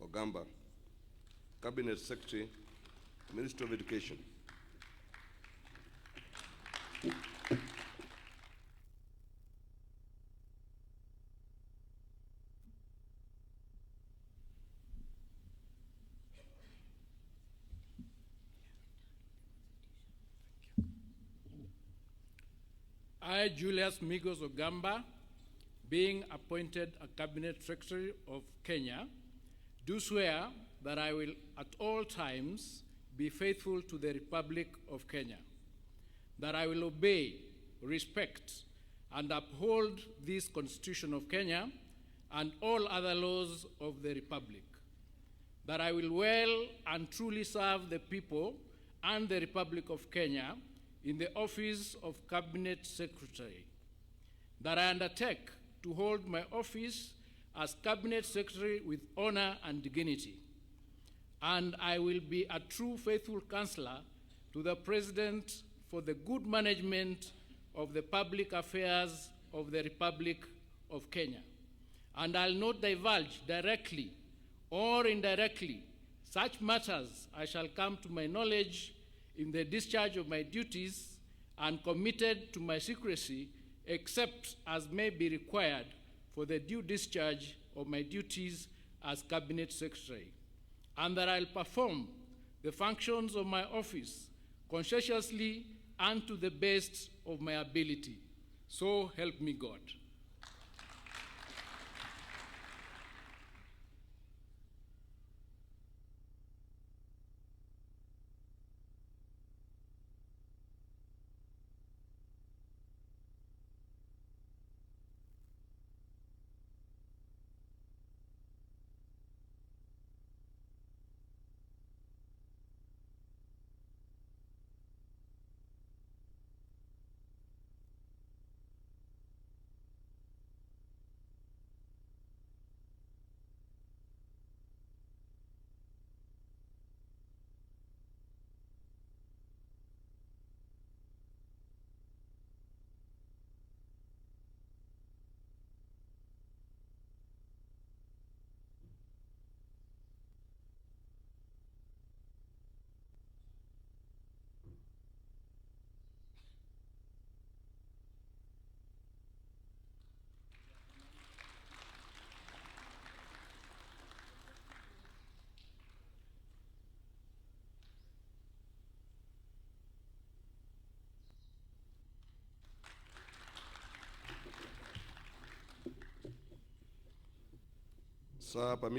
Ogamba, Cabinet Secretary, Ministry of Education. I, Julius Migos Ogamba, being appointed a Cabinet Secretary of Kenya, do swear that I will at all times be faithful to the Republic of Kenya, that I will obey, respect, and uphold this Constitution of Kenya and all other laws of the Republic, that I will well and truly serve the people and the Republic of Kenya in the office of Cabinet Secretary, that I undertake to hold my office as Cabinet Secretary with honor and dignity, and I will be a true faithful counselor to the President for the good management of the public affairs of the Republic of Kenya, and I'll not divulge directly or indirectly such matters as shall come to my knowledge in the discharge of my duties, and committed to my secrecy except as may be required for the due discharge of my duties as Cabinet Secretary, and that I'll perform the functions of my office conscientiously and to the best of my ability. So help me God. Sir, permit